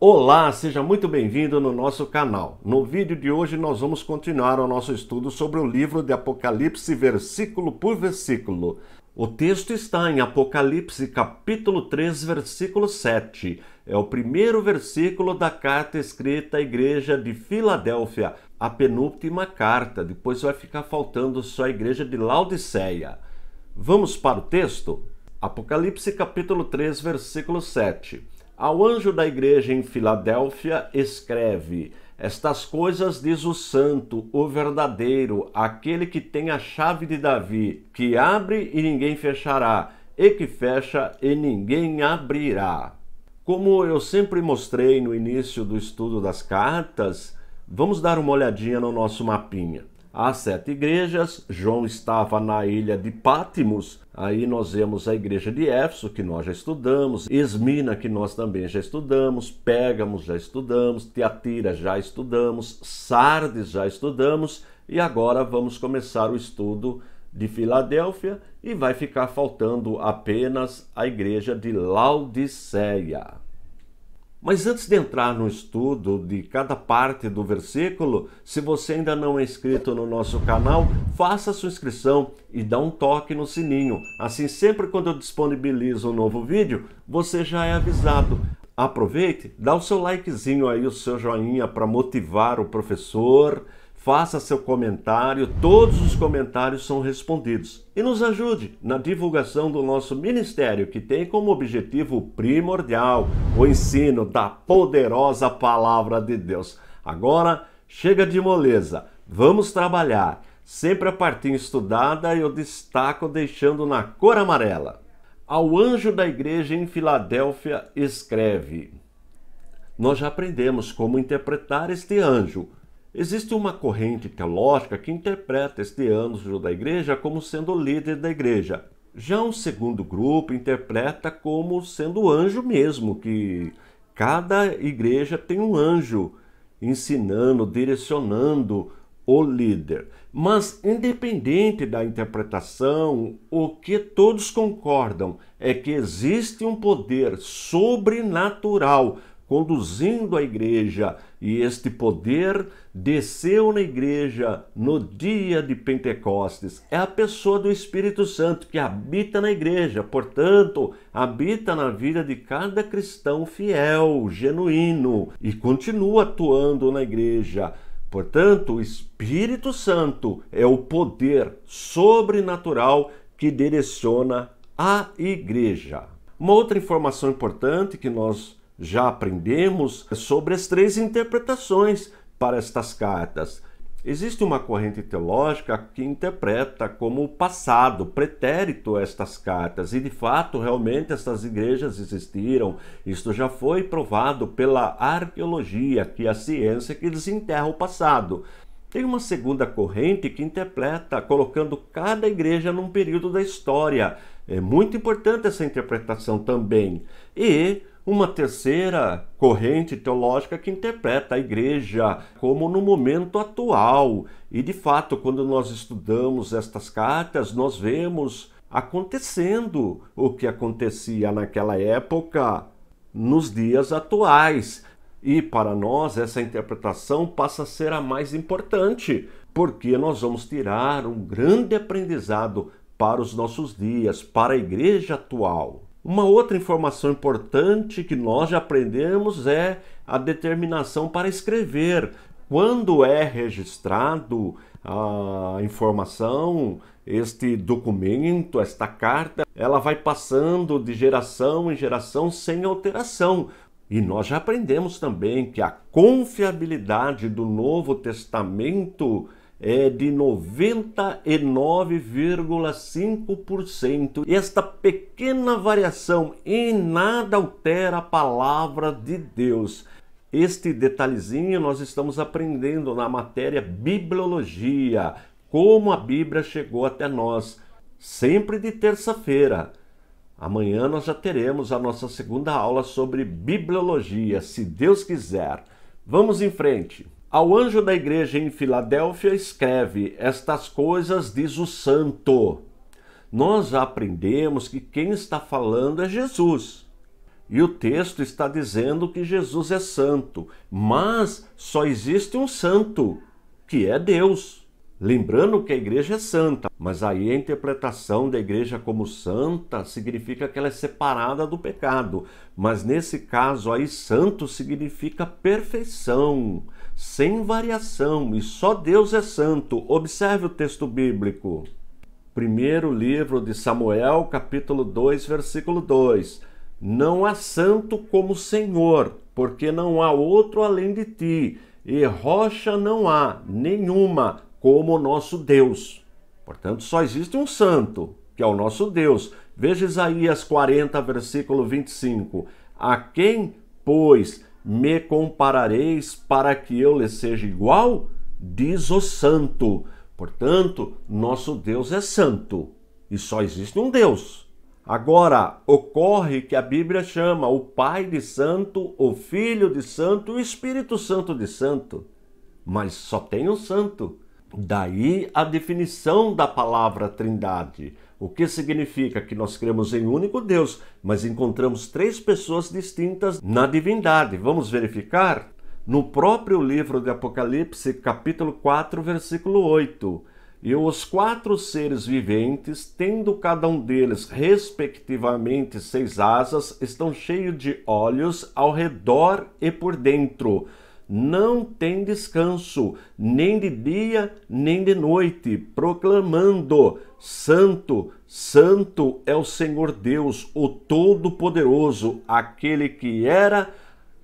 Olá, seja muito bem-vindo no nosso canal. No vídeo de hoje nós vamos continuar o nosso estudo sobre o livro de Apocalipse, versículo por versículo. O texto está em Apocalipse capítulo 3, versículo 7. É o primeiro versículo da carta escrita à igreja de Filadélfia, a penúltima carta. Depois vai ficar faltando só a igreja de Laodiceia. Vamos para o texto? Apocalipse capítulo 3, versículo 7. Ao anjo da igreja em Filadélfia escreve: estas coisas diz o santo, o verdadeiro, aquele que tem a chave de Davi, que abre e ninguém fechará, e que fecha e ninguém abrirá. Como eu sempre mostrei no início do estudo das cartas, vamos dar uma olhadinha no nosso mapinha. Há 7 igrejas. João estava na ilha de Pátimos. Aí nós vemos a igreja de Éfeso, que nós já estudamos, Esmina, que nós também já estudamos, Pérgamo já estudamos, Tiatira já estudamos, Sardes já estudamos, e agora vamos começar o estudo de Filadélfia, e vai ficar faltando apenas a igreja de Laodiceia. Mas antes de entrar no estudo de cada parte do versículo, se você ainda não é inscrito no nosso canal, faça sua inscrição e dá um toque no sininho. Assim, sempre quando eu disponibilizo um novo vídeo, você já é avisado. Aproveite, dá o seu likezinho aí, o seu joinha para motivar o professor. Faça seu comentário, todos os comentários são respondidos. E nos ajude na divulgação do nosso ministério, que tem como objetivo primordial o ensino da poderosa palavra de Deus. Agora, chega de moleza, vamos trabalhar. Sempre a partinha estudada eu destaco deixando na cor amarela. Ao anjo da igreja em Filadélfia escreve. Nós já aprendemos como interpretar este anjo. Existe uma corrente teológica que interpreta este anjo da igreja como sendo o líder da igreja. Já um segundo grupo interpreta como sendo o anjo mesmo, que cada igreja tem um anjo ensinando, direcionando o líder. Mas, independente da interpretação, o que todos concordam é que existe um poder sobrenatural conduzindo a igreja, e este poder desceu na igreja no dia de Pentecostes. É a pessoa do Espírito Santo que habita na igreja, portanto, habita na vida de cada cristão fiel, genuíno, e continua atuando na igreja. Portanto, o Espírito Santo é o poder sobrenatural que direciona a igreja. Uma outra informação importante que nós já aprendemos sobre as 3 interpretações para estas cartas. Existe uma corrente teológica que interpreta como passado, pretérito estas cartas, e de fato, realmente, estas igrejas existiram. Isto já foi provado pela arqueologia, que é a ciência que desenterra o passado. Tem uma segunda corrente que interpreta colocando cada igreja num período da história. É muito importante essa interpretação também. E uma terceira corrente teológica que interpreta a igreja como no momento atual. E, de fato, quando nós estudamos estas cartas, nós vemos acontecendo o que acontecia naquela época nos dias atuais. E, para nós, essa interpretação passa a ser a mais importante, porque nós vamos tirar um grande aprendizado para os nossos dias, para a igreja atual. Uma outra informação importante que nós já aprendemos é a determinação para escrever. Quando é registrado a informação, este documento, esta carta, ela vai passando de geração em geração sem alteração. E nós já aprendemos também que a confiabilidade do Novo Testamento é de 99,5%. E esta pequena variação em nada altera a palavra de Deus. Este detalhezinho nós estamos aprendendo na matéria Bibliologia, como a Bíblia chegou até nós, sempre de terça-feira. Amanhã nós já teremos a nossa segunda aula sobre Bibliologia, se Deus quiser. Vamos em frente. Ao anjo da igreja em Filadélfia escreve: estas coisas diz o santo. Nós já aprendemos que quem está falando é Jesus. E o texto está dizendo que Jesus é santo, mas só existe um santo, que é Deus. Lembrando que a igreja é santa, mas aí a interpretação da igreja como santa significa que ela é separada do pecado. Mas nesse caso aí, santo significa perfeição, sem variação, e só Deus é santo. Observe o texto bíblico. Primeiro livro de Samuel, capítulo 2, versículo 2. Não há santo como o Senhor, porque não há outro além de ti, e rocha não há nenhuma como o nosso Deus. Portanto, só existe um santo, que é o nosso Deus. Veja Isaías 40, versículo 25. A quem, pois, me comparareis para que eu lhe seja igual? Diz o santo. Portanto, nosso Deus é santo, e só existe um Deus. Agora, ocorre que a Bíblia chama o Pai de santo, o Filho de santo e o Espírito Santo de santo. Mas só tem um santo. Daí a definição da palavra Trindade, o que significa que nós cremos em um único Deus, mas encontramos três pessoas distintas na divindade. Vamos verificar? No próprio livro de Apocalipse, capítulo 4, versículo 8. E os quatro seres viventes, tendo cada um deles, respectivamente, 6 asas, estão cheios de olhos ao redor e por dentro. Não tem descanso, nem de dia, nem de noite, proclamando: Santo, Santo é o Senhor Deus, o Todo-Poderoso, aquele que era,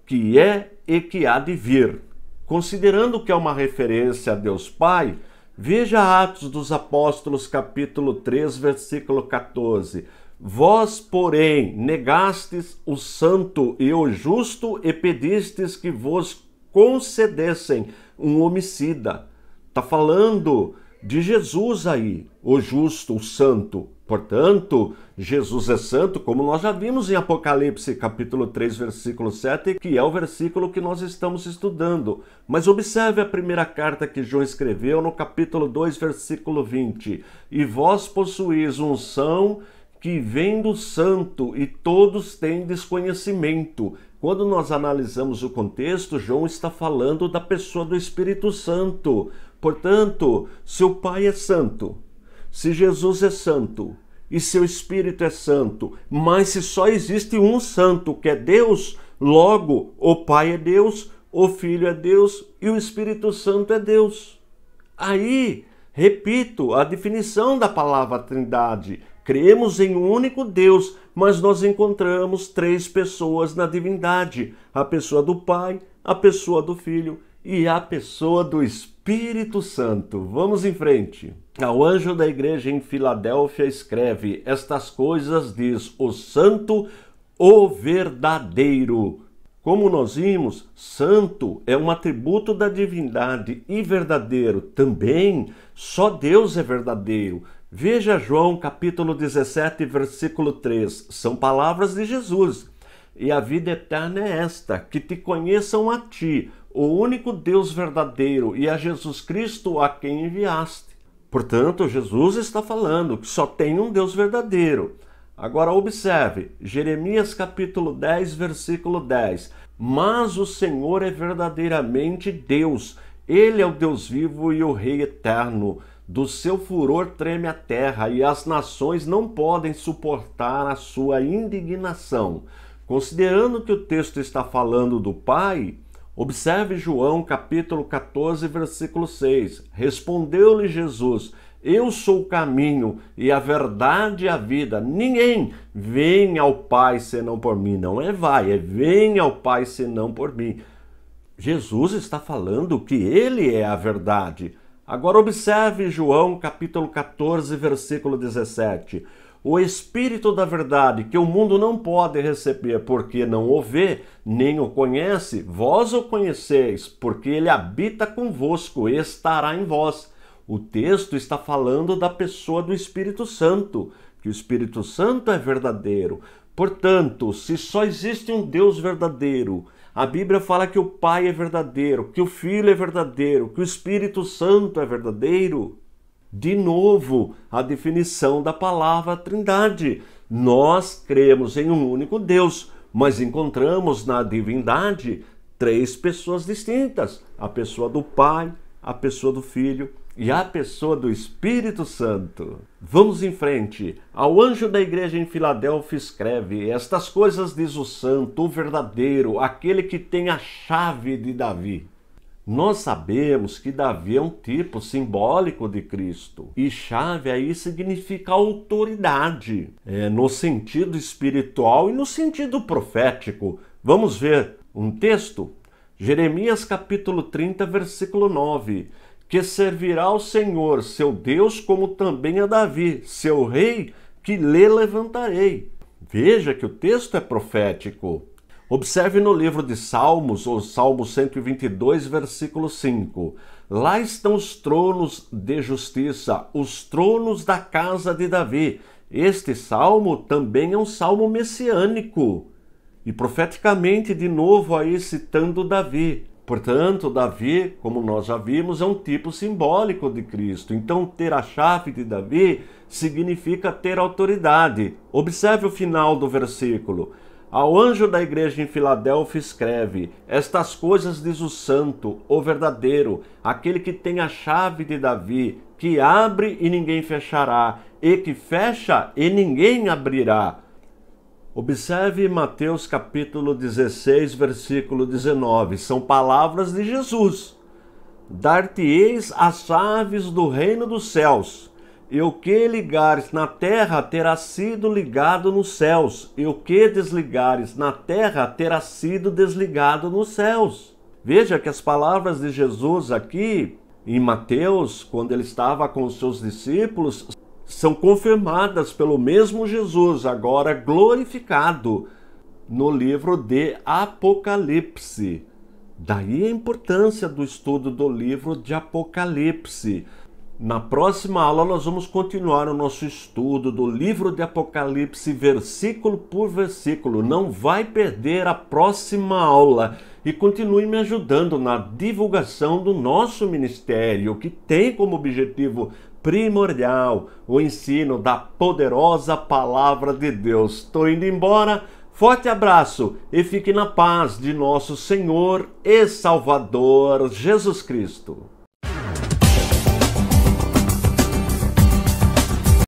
que é e que há de vir. Considerando que é uma referência a Deus Pai, veja Atos dos Apóstolos, capítulo 3, versículo 14. Vós, porém, negastes o santo e o justo e pedistes que vos concedessem um homicida. Está falando de Jesus aí, o justo, o santo. Portanto, Jesus é santo, como nós já vimos em Apocalipse, capítulo 3, versículo 7, que é o versículo que nós estamos estudando. Mas observe a primeira carta que João escreveu no capítulo 2, versículo 20. E vós possuís unção que vem do santo, e todos têm desconhecimento. Quando nós analisamos o contexto, João está falando da pessoa do Espírito Santo. Portanto, seu Pai é santo, se Jesus é santo e seu Espírito é santo, mas se só existe um santo, que é Deus, logo o Pai é Deus, o Filho é Deus e o Espírito Santo é Deus. Aí, repito, a definição da palavra Trindade. Cremos em um único Deus, mas nós encontramos três pessoas na divindade: a pessoa do Pai, a pessoa do Filho e a pessoa do Espírito Santo. Vamos em frente. Ao anjo da igreja em Filadélfia escreve: estas coisas diz o Santo, o verdadeiro. Como nós vimos, santo é um atributo da divindade e verdadeiro também. Só Deus é verdadeiro. Veja João capítulo 17, versículo 3. São palavras de Jesus. E a vida eterna é esta, que te conheçam a ti, o único Deus verdadeiro, e a Jesus Cristo a quem enviaste. Portanto, Jesus está falando que só tem um Deus verdadeiro. Agora observe, Jeremias capítulo 10, versículo 10. Mas o Senhor é verdadeiramente Deus. Ele é o Deus vivo e o Rei eterno. Do seu furor treme a terra, e as nações não podem suportar a sua indignação. Considerando que o texto está falando do Pai, observe João capítulo 14, versículo 6. Respondeu-lhe Jesus: eu sou o caminho e a verdade e a vida. Ninguém vem ao Pai senão por mim. Não é vai, é vem ao Pai senão por mim. Jesus está falando que ele é a verdade. Agora observe João capítulo 14, versículo 17. O Espírito da verdade, que o mundo não pode receber porque não o vê, nem o conhece, vós o conheceis, porque ele habita convosco e estará em vós. O texto está falando da pessoa do Espírito Santo, que o Espírito Santo é verdadeiro. Portanto, se só existe um Deus verdadeiro, a Bíblia fala que o Pai é verdadeiro, que o Filho é verdadeiro, que o Espírito Santo é verdadeiro. De novo, a definição da palavra Trindade. Nós cremos em um único Deus, mas encontramos na divindade três pessoas distintas: a pessoa do Pai, a pessoa do Filho e a pessoa do Espírito Santo. Vamos em frente. Ao anjo da igreja em Filadélfia escreve: estas coisas diz o santo, o verdadeiro, aquele que tem a chave de Davi. Nós sabemos que Davi é um tipo simbólico de Cristo. E chave aí significa autoridade, no sentido espiritual e no sentido profético. Vamos ver um texto? Jeremias capítulo 30, versículo 9. Que servirá ao Senhor, seu Deus, como também a Davi, seu rei, que lhe levantarei. Veja que o texto é profético. Observe no livro de Salmos, ou Salmo 122, versículo 5. Lá estão os tronos de justiça, os tronos da casa de Davi. Este salmo também é um salmo messiânico. E profeticamente, de novo, aí citando Davi. Portanto, Davi, como nós já vimos, é um tipo simbólico de Cristo. Então, ter a chave de Davi significa ter autoridade. Observe o final do versículo. Ao anjo da igreja em Filadélfia escreve: estas coisas diz o santo, o verdadeiro, aquele que tem a chave de Davi, que abre e ninguém fechará, e que fecha e ninguém abrirá. Observe Mateus capítulo 16, versículo 19. São palavras de Jesus. Dar-te-eis as chaves do reino dos céus. E o que ligares na terra terá sido ligado nos céus, e o que desligares na terra terá sido desligado nos céus. Veja que as palavras de Jesus aqui, em Mateus, quando ele estava com os seus discípulos, são confirmadas pelo mesmo Jesus, agora glorificado, no livro de Apocalipse. Daí a importância do estudo do livro de Apocalipse. Na próxima aula nós vamos continuar o nosso estudo do livro de Apocalipse, versículo por versículo. Não vai perder a próxima aula e continue me ajudando na divulgação do nosso ministério, que tem como objetivo primordial o ensino da poderosa palavra de Deus. Estou indo embora. Forte abraço e fique na paz de nosso Senhor e Salvador Jesus Cristo.